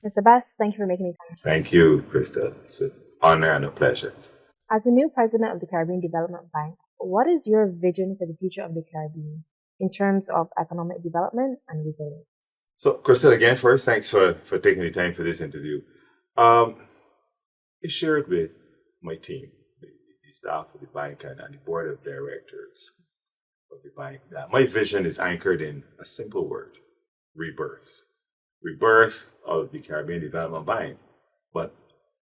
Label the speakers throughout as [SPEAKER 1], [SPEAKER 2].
[SPEAKER 1] Mr. Best, thank you for making me time.
[SPEAKER 2] Thank you, Krista. It's an honor and a pleasure.
[SPEAKER 1] As a new president of the Caribbean Development Bank, what is your vision for the future of the Caribbean in terms of economic development and resilience?
[SPEAKER 2] So, Krista, again, first, thanks for taking the time for this interview. I shared with my team, the staff of the bank and the board of directors of the bank, that my vision is anchored in a simple word: rebirth. Rebirth of the Caribbean Development Bank. But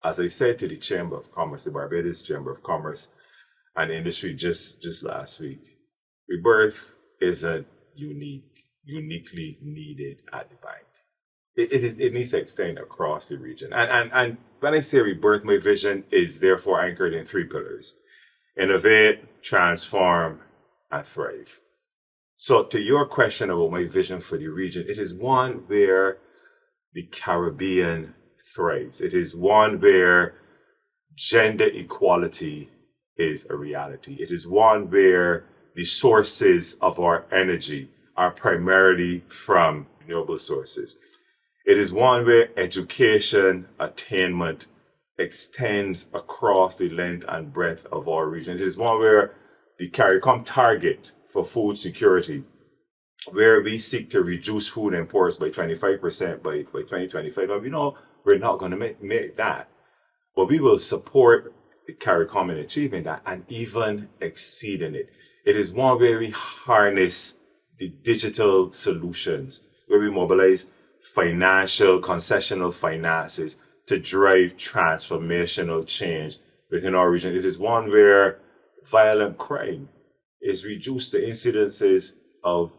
[SPEAKER 2] as I said to the Chamber of Commerce, the Barbados Chamber of Commerce and Industry just last week, rebirth isn't uniquely needed at the bank. It needs to extend across the region. And when I say rebirth, my vision is therefore anchored in three pillars: innovate, transform, and thrive. So to your question about my vision for the region, it is one where the Caribbean thrives. It is one where gender equality is a reality. It is one where the sources of our energy are primarily from renewable sources. It is one where education attainment extends across the length and breadth of our region. It is one where the CARICOM target for food security, where we seek to reduce food imports by 25% by 2025. And we know we're not going to make that, but we will support the CARICOM in achieving that and even exceeding it. It is one where we harness the digital solutions, where we mobilize financial, concessional finances to drive transformational change within our region. It is one where violent crime is reduced to incidences of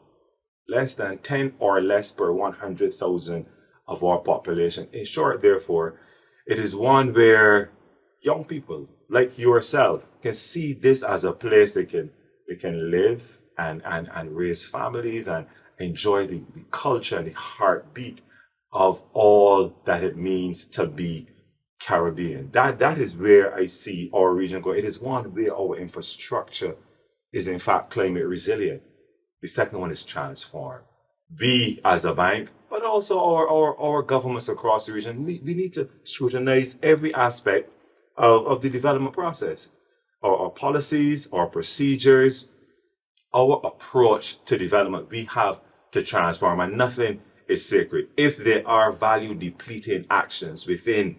[SPEAKER 2] less than 10 or less per 100,000 of our population. In short, therefore, it is one where young people like yourself can see this as a place they can live and raise families and enjoy the culture and the heartbeat of all that it means to be Caribbean. That is where I see our region go. It is one where our infrastructure is in fact climate resilient. The second one is transform. We as a bank, but also our governments across the region, we need to scrutinize every aspect of the development process. Our policies, our procedures, our approach to development, we have to transform, and nothing is sacred. If there are value depleting actions within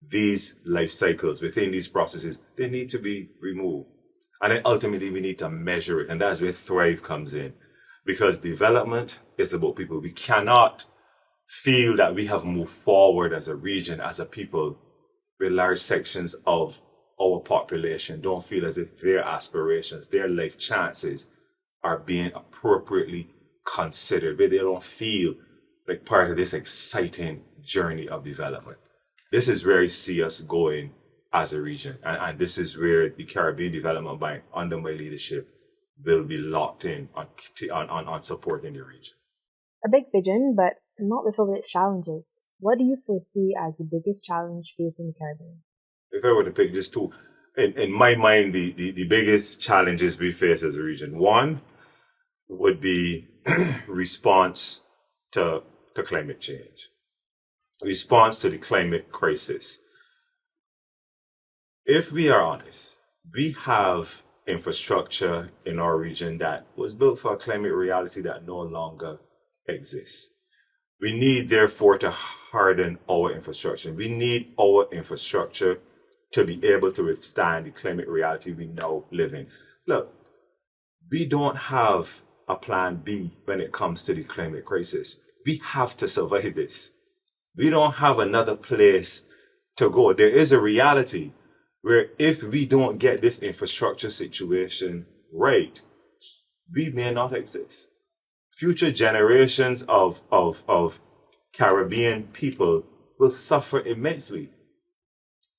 [SPEAKER 2] these life cycles, within these processes, they need to be removed. And then ultimately we need to measure it. And that's where Thrive comes in. Because development is about people. We cannot feel that we have moved forward as a region, as a people, where large sections of our population don't feel as if their aspirations, their life chances are being appropriately considered, where they don't feel like part of this exciting journey of development. This is where I see us going as a region. And this is where the Caribbean Development Bank, under my leadership, will be locked in on supporting the region.
[SPEAKER 1] A big vision, but not without its challenges. What do you foresee as the biggest challenge facing the Caribbean?
[SPEAKER 2] If I were to pick just two, in my mind, the biggest challenges we face as a region, one would be response to climate change, response to the climate crisis. If we are honest, we have infrastructure in our region that was built for a climate reality that no longer exists. We need, therefore, to harden our infrastructure. We need our infrastructure to be able to withstand the climate reality we now live in. Look, we don't have a plan B when it comes to the climate crisis. We have to survive this. We don't have another place to go. There is a reality where if we don't get this infrastructure situation right, we may not exist. Future generations of Caribbean people will suffer immensely.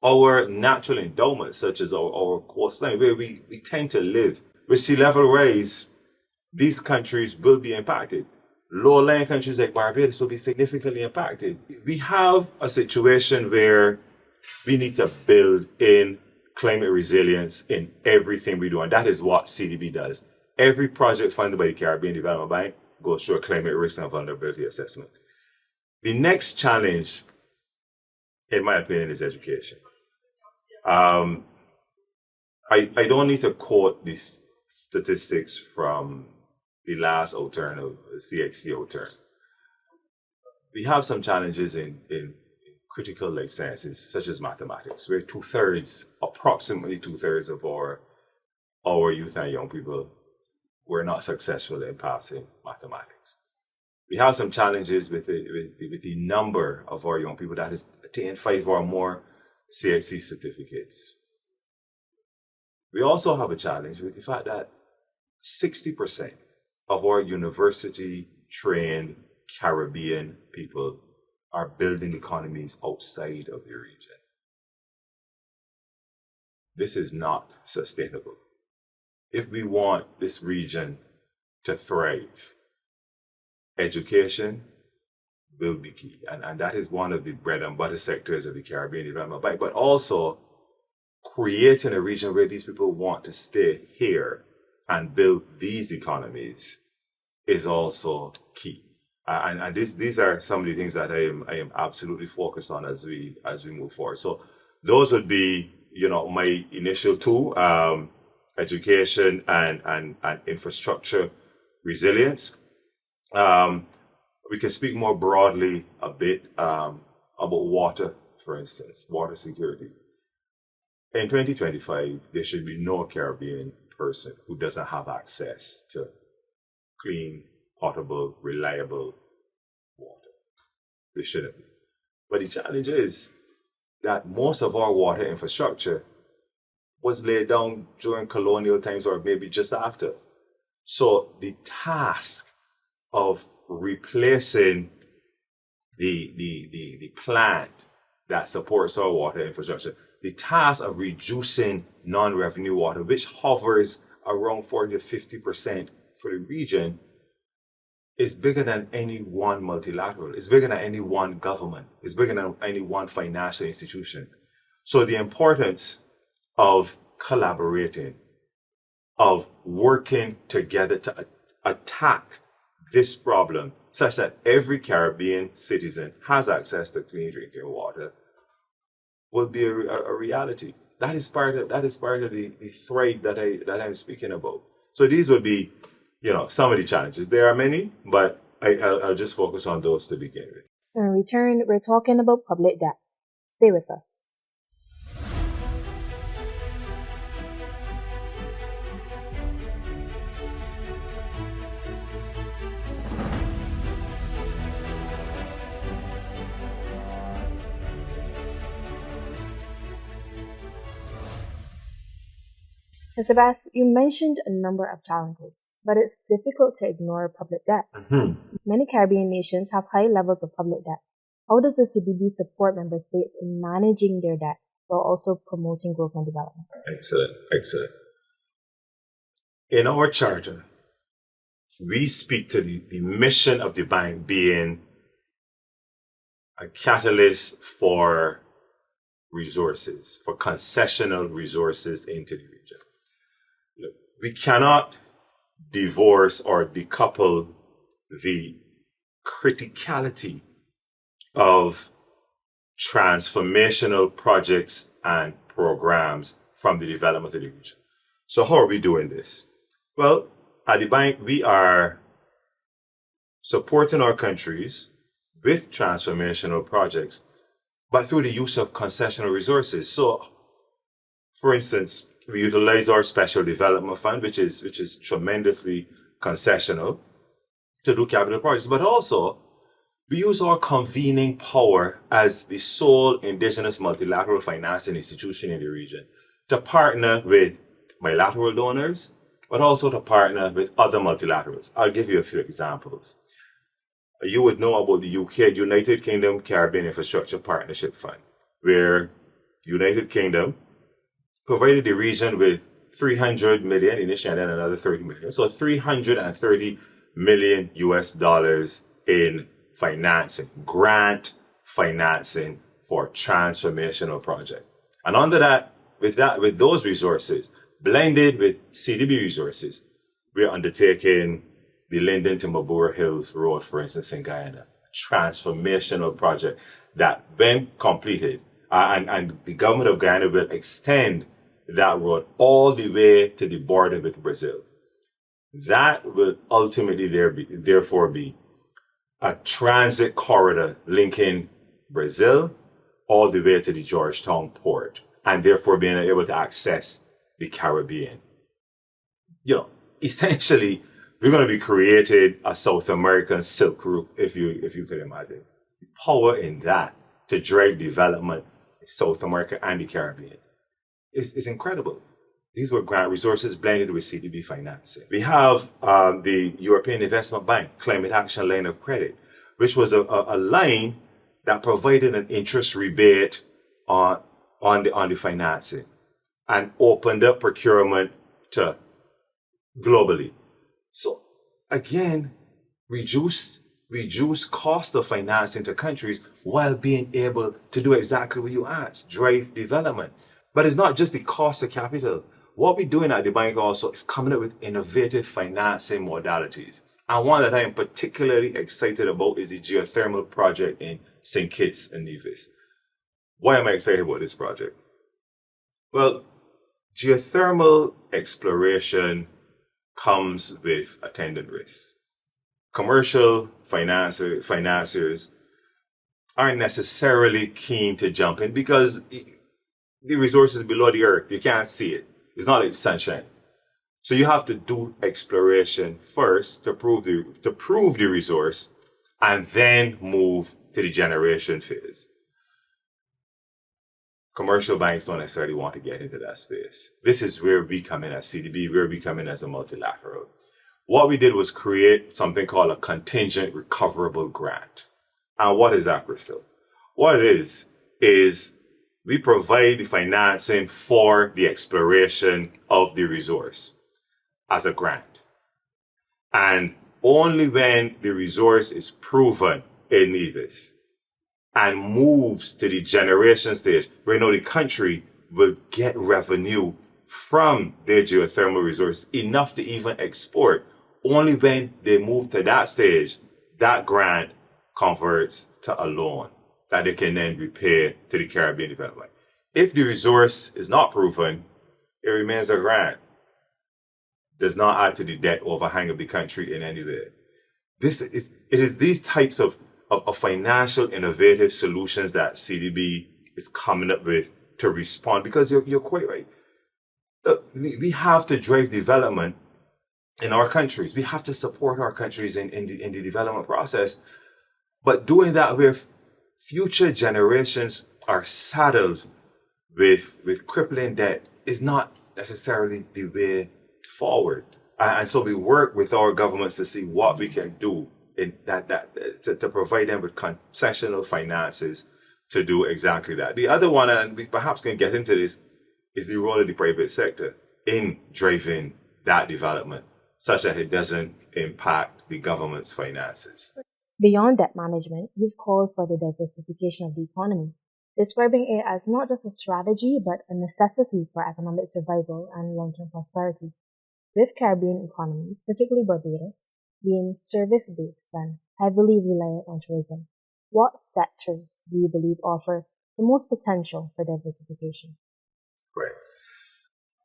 [SPEAKER 2] Our natural endowments, such as our coastline, where we tend to live, with sea level rise, these countries will be impacted. Low-lying countries like Barbados will be significantly impacted. We have a situation where we need to build in climate resilience in everything we do, and that is what CDB does. Every project funded by the Caribbean Development Bank goes through a climate risk and vulnerability assessment. The next challenge in my opinion, is education. Um, I don't need to quote these statistics from the last outturn of the CXC outturn. We have some challenges in critical life sciences, such as mathematics, where approximately two-thirds of our youth and young people were not successful in passing mathematics. We have some challenges with the number of our young people that has attained 5 or more CXC certificates. We also have a challenge with the fact that 60% of our university-trained Caribbean people are building economies outside of the region. This is not sustainable. If we want this region to thrive, education will be key. And that is one of the bread and butter sectors of the Caribbean Development Bank, but also creating a region where these people want to stay here and build these economies is also key. And these are some of the things that I am absolutely focused on as we move forward. So those would be, my initial two, education and infrastructure resilience. We can speak more broadly a bit about water, for instance, water security. In 2025, there should be no Caribbean person who doesn't have access to clean, potable, reliable water. There shouldn't be. But the challenge is that most of our water infrastructure was laid down during colonial times or maybe just after. So the task of replacing the plant that supports our water infrastructure, the task of reducing non-revenue water, which hovers around 40 to 50% for the region, is bigger than any one multilateral. It's bigger than any one government. It's bigger than any one financial institution. So the importance of collaborating, of working together to attack this problem such that every Caribbean citizen has access to clean drinking water will be a reality. That is part of the thrive that I'm speaking about. So these would be, some of the challenges. There are many, but I'll just focus on those to begin with.
[SPEAKER 1] In return, we're talking about public debt. Stay with us. And Sebastian, you mentioned a number of challenges, but it's difficult to ignore public debt. Many Caribbean nations have high levels of public debt. How does the CBD support member states in managing their debt while also promoting growth and development?
[SPEAKER 2] Excellent. In our charter, we speak to the mission of the bank being a catalyst for resources, for concessional resources into the region. Look, we cannot divorce or decouple the criticality of transformational projects and programs from the development of the region. So how are we doing this? Well, at the bank, we are supporting our countries with transformational projects, but through the use of concessional resources. So, for instance, we utilize our special development fund, which is tremendously concessional, to do capital projects, but also we use our convening power as the sole indigenous multilateral financing institution in the region to partner with bilateral donors, but also to partner with other multilaterals. I'll give you a few examples. You would know about the UK, United Kingdom Caribbean Infrastructure Partnership Fund, where United Kingdom provided the region with 300 million initially and then another 30 million. So 330 million US dollars in financing, grant financing for transformational project. And under that, with those resources, blended with CDB resources, we're undertaking the Linden to Mabura Hills Road, for instance, in Guyana. transformational project that, when completed, and the government of Guyana will extend that road all the way to the border with Brazil. That will ultimately therefore be a transit corridor linking Brazil all the way to the Georgetown port, and therefore being able to access the Caribbean. Essentially, we're going to be creating a South American Silk Route, if you could imagine. The power in that to drive development in South America and the Caribbean is incredible. These were grant resources blended with CDB financing. We have the European Investment Bank Climate Action Line of Credit, which was a line that provided an interest rebate on the financing and opened up procurement to globally. So again, reduce cost of financing to countries while being able to do exactly what you asked, drive development. But it's not just the cost of capital. What we're doing at the bank also is coming up with innovative financing modalities. And one that I am particularly excited about is the geothermal project in St. Kitts and Nevis. Why am I excited about this project? Well, geothermal exploration comes with attendant risks. Commercial financiers aren't necessarily keen to jump in because the resource is below the earth. You can't see it. It's not like sunshine. So you have to do exploration first to prove the resource, and then move to the generation phase. Commercial banks don't necessarily want to get into that space. This is where we come in as CDB, where we come in as a multilateral. What we did was create something called a contingent recoverable grant. And what is that, Krystal? What it is we provide the financing for the exploration of the resource as a grant. And only when the resource is proven in Nevis and moves to the generation stage, where now the country will get revenue from their geothermal resources enough to even export, only when they move to that stage, that grant converts to a loan that they can then repay to the Caribbean Development. If the resource is not proven, it remains a grant. Does not add to the debt overhang of the country in any way. It is these types of financial innovative solutions that CDB is coming up with to respond, because you're quite right. Look, we have to drive development in our countries. We have to support our countries in the development process. But doing that where future generations are saddled with crippling debt is not necessarily the way forward. And so we work with our governments to see what we can do in to provide them with concessional finances to do exactly that. The other one, and we perhaps can get into this, is the role of the private sector in driving that development, such that it doesn't impact the government's finances.
[SPEAKER 1] Beyond debt management, you've called for the diversification of the economy, describing it as not just a strategy, but a necessity for economic survival and long-term prosperity. With Caribbean economies, particularly Barbados, being service-based and heavily reliant on tourism, what sectors do you believe offer the most potential for diversification?
[SPEAKER 2] Right.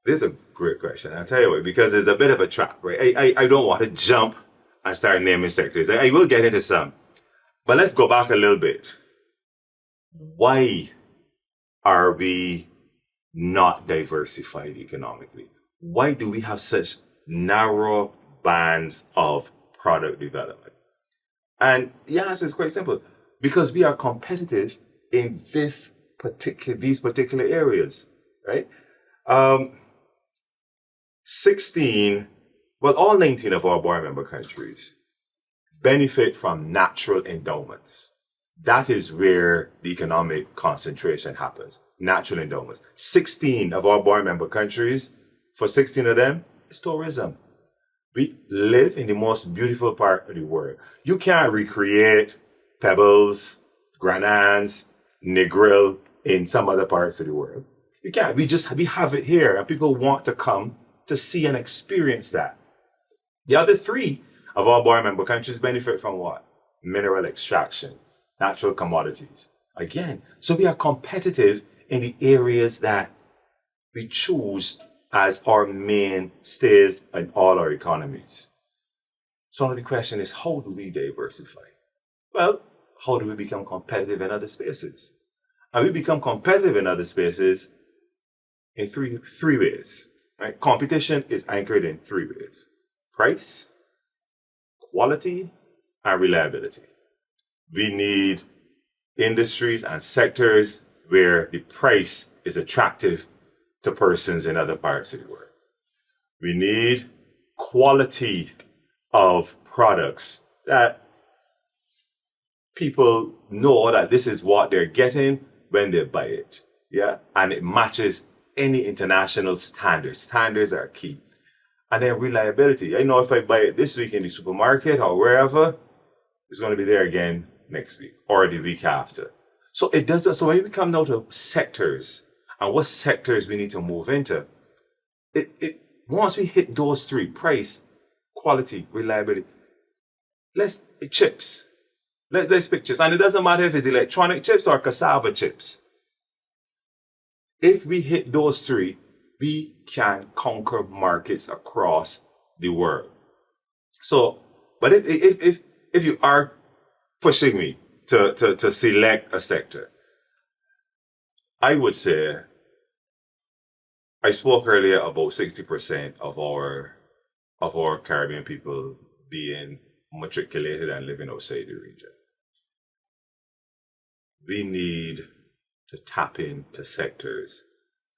[SPEAKER 2] This is a great question. I'll tell you what, because there's a bit of a trap, right? I don't want to jump and start naming sectors. I will get into some. But let's go back a little bit. Why are we not diversified economically? Why do we have such narrow bands of product development? And the answer is quite simple. Because we are competitive in these particular areas, right? All 19 of our board member countries benefit from natural endowments. That is where the economic concentration happens, natural endowments. 16 of our board member countries, for 16 of them, is tourism. We live in the most beautiful part of the world. You can't recreate Pebbles, Granans, Negril in some other parts of the world. You can't. We have it here, and people want to come to see and experience that. The other 3 of our board member countries benefit from what? mineral extraction, natural commodities. Again, so we are competitive in the areas that we choose as our mainstays in all our economies. So now the question is, how do we diversify? Well, how do we become competitive in other spaces? And we become competitive in other spaces in three ways. Right? Competition is anchored in three ways: price, quality, and reliability. We need industries and sectors where the price is attractive to persons in other parts of the world. We need quality of products that people know that this is what they're getting when they buy it. Yeah. And it matches any international standards. Standards are key. And then reliability. I know if I buy it this week in the supermarket or wherever, it's going to be there again next week or the week after. So it doesn't. So when we come now to sectors and what sectors we need to move into, once we hit those three: price, quality, reliability, chips. Let's pick chips. And it doesn't matter if it's electronic chips or cassava chips. If we hit those three, we can conquer markets across the world. So, but if you are pushing me to select a sector, I would say, I spoke earlier about 60% of our Caribbean people being matriculated and living outside the region. We need to tap into sectors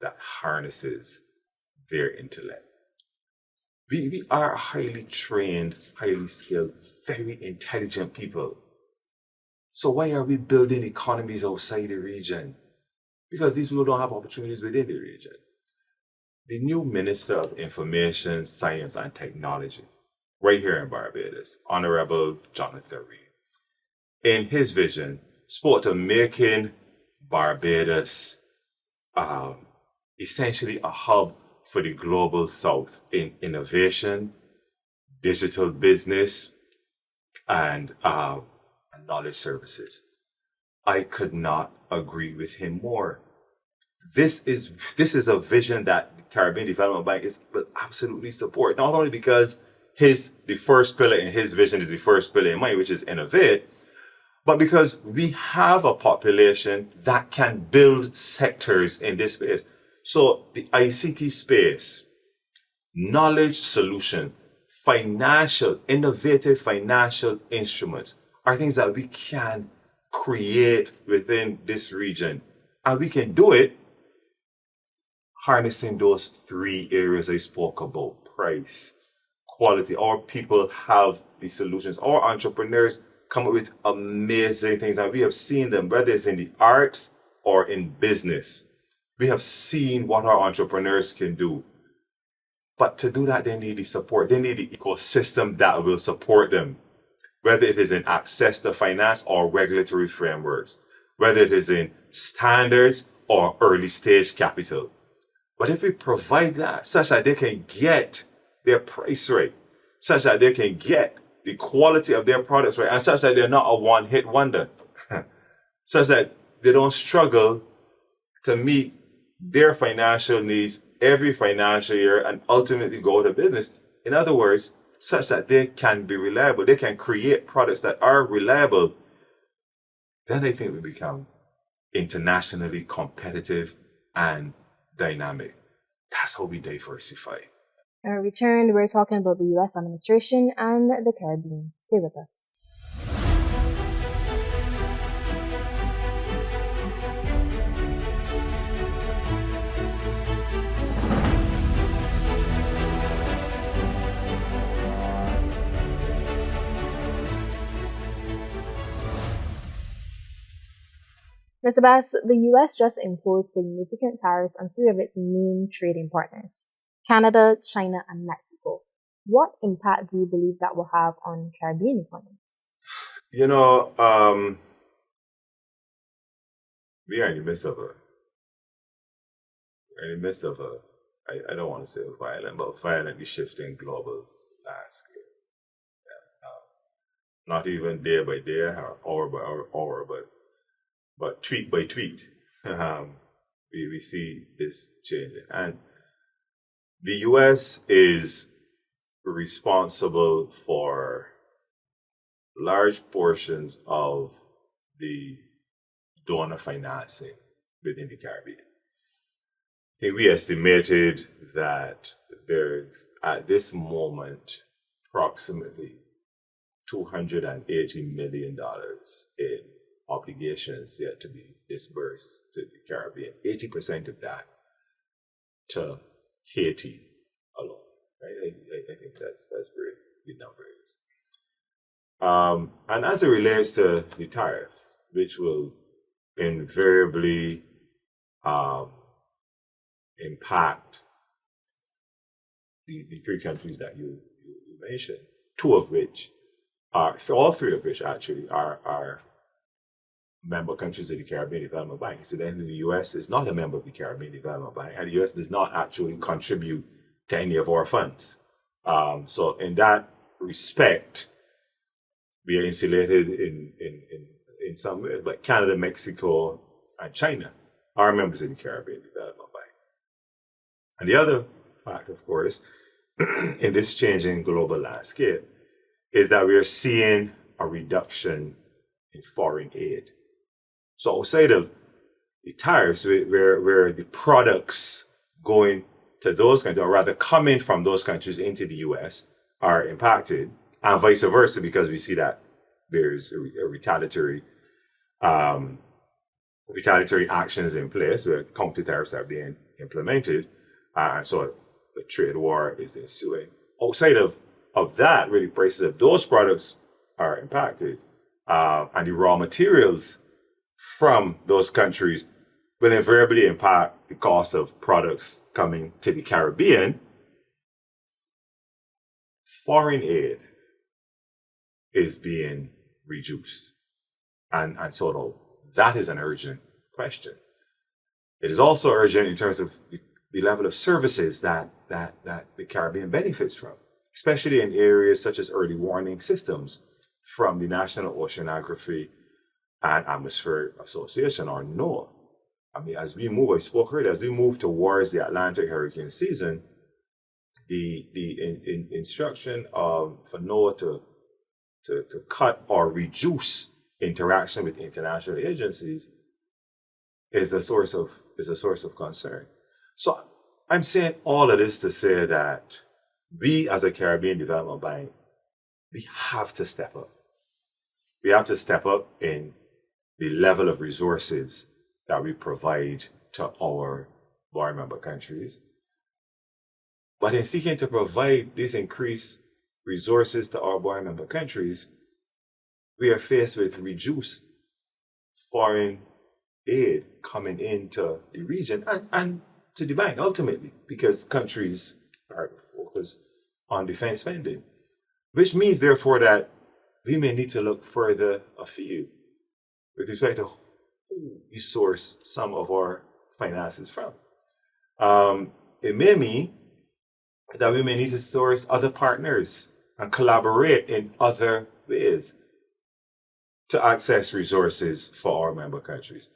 [SPEAKER 2] that harnesses their intellect. We are highly trained, highly skilled, very intelligent people. So why are we building economies outside the region? Because these people don't have opportunities within the region. The new Minister of Information, Science and Technology, right here in Barbados, Honorable Jonathan Reed, in his vision, spoke to making Barbados essentially a hub for the global south in innovation, digital business, and knowledge services. I could not agree with him more. This is a vision that the Caribbean Development Bank will absolutely support, not only because the first pillar in his vision is the first pillar in mine, which is innovate, but because we have a population that can build sectors in this space. So the ICT space, knowledge solution, innovative financial instruments are things that we can create within this region. And we can do it harnessing those three areas I spoke about: price, quality. Our people have the solutions. Our entrepreneurs come up with amazing things, and we have seen them, whether it's in the arts or in business. We have seen what our entrepreneurs can do. But to do that, they need the support. They need the ecosystem that will support them, whether it is in access to finance or regulatory frameworks, whether it is in standards or early stage capital. But if we provide that such that they can get their price right, such that they can get the quality of their products right, and such that they're not a one-hit wonder, such that they don't struggle to meet their financial needs every financial year and ultimately go out of business. In other words, such that they can be reliable, they can create products that are reliable, then I think we become internationally competitive and dynamic. That's how we diversify.
[SPEAKER 1] In return, we're talking about the U.S. administration and the Caribbean. Stay with us. Mr. Bass, the U.S. just imposed significant tariffs on three of its main trading partners: Canada, China, and Mexico. What impact do you believe that will have on Caribbean economies?
[SPEAKER 2] We are in the midst of I don't want to say violent, but violently shifting global landscape. not even day by day or hour by hour, but tweet by tweet. We see this changing. And the US is responsible for large portions of the donor financing within the Caribbean. I think we estimated that there's, at this moment, approximately $280 million in obligations yet to be disbursed to the Caribbean. 80% of that to Haiti alone. Right? I think that's where the number is. And as it relates to the tariff, which will invariably impact the three countries that you mentioned, all three of which actually are member countries of the Caribbean Development Bank. Incidentally, the U.S. is not a member of the Caribbean Development Bank, and the U.S. does not actually contribute to any of our funds. So in that respect, we are insulated in some ways, but Canada, Mexico, and China are members of the Caribbean Development Bank. And the other fact, of course, in this changing global landscape is that we are seeing a reduction in foreign aid. So outside of the tariffs, where the products going to those countries, or rather coming from those countries into the US, are impacted, and vice versa, because we see that there's a retaliatory actions in place where counter tariffs are being implemented, and so the trade war is ensuing. Outside of that, really, prices of those products are impacted, and the raw materials from those countries will invariably impact the cost of products coming to the Caribbean. Foreign aid is being reduced. And sort of that is an urgent question. It is also urgent in terms of the level of services that the Caribbean benefits from, especially in areas such as early warning systems from the National Oceanography and Atmospheric Association, or NOAA. I mean, as we move towards the Atlantic hurricane season, the instruction for NOAA to cut or reduce interaction with international agencies is a source of concern. So I'm saying all of this to say that we, as a Caribbean Development Bank, we have to step up. We have to step up in the level of resources that we provide to our board member countries. But in seeking to provide these increased resources to our board member countries, we are faced with reduced foreign aid coming into the region and to the bank ultimately, because countries are focused on defense spending, which means therefore that we may need to look further afield with respect to who we source some of our finances from. It may mean that we may need to source other partners and collaborate in other ways to access resources for our member countries.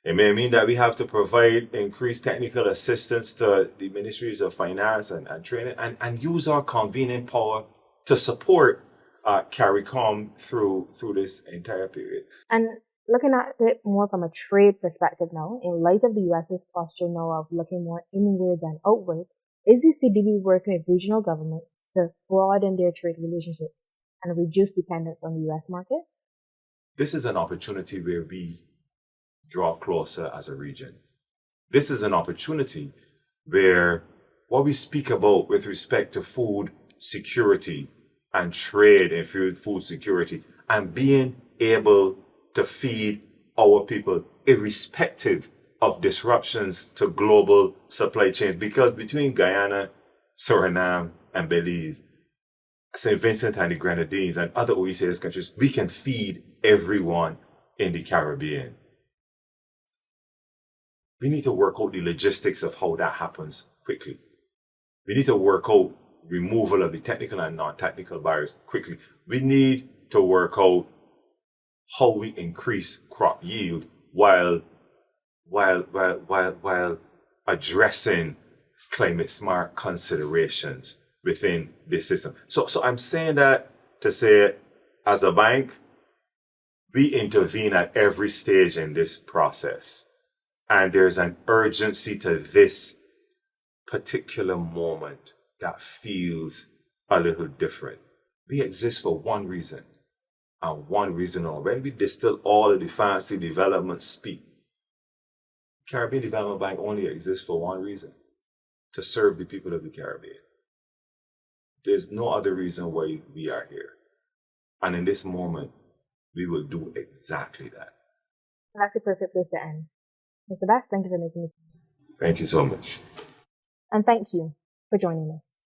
[SPEAKER 2] It may mean that we have to provide increased technical assistance to the ministries of finance and training, and use our convening power to support CARICOM through this entire period.
[SPEAKER 1] And looking at it more from a trade perspective now, in light of the US's posture now of looking more inward than outward, is the CDB working with regional governments to broaden their trade relationships and reduce dependence on the US market?
[SPEAKER 2] This is an opportunity where we draw closer as a region. This is an opportunity where what we speak about with respect to food security and trade in food security and being able to feed our people irrespective of disruptions to global supply chains, because between Guyana, Suriname, and Belize, St. Vincent and the Grenadines, and other OECD countries, we can feed everyone in the Caribbean. We need to work out the logistics of how that happens quickly. We need to work out removal of the technical and non-technical barriers quickly. We need to work out how we increase crop yield while addressing climate smart considerations within this system. So I'm saying that to say, as a bank, we intervene at every stage in this process. And there's an urgency to this particular moment that feels a little different. We exist for one reason, and one reason only. When we distill all of the fancy development speak, Caribbean Development Bank only exists for one reason: to serve the people of the Caribbean. There's no other reason why we are here. And in this moment, we will do exactly that.
[SPEAKER 1] That's a perfect place to end. Mr. Bass, thank you for making this.
[SPEAKER 2] Thank you so much.
[SPEAKER 1] And thank you for joining us.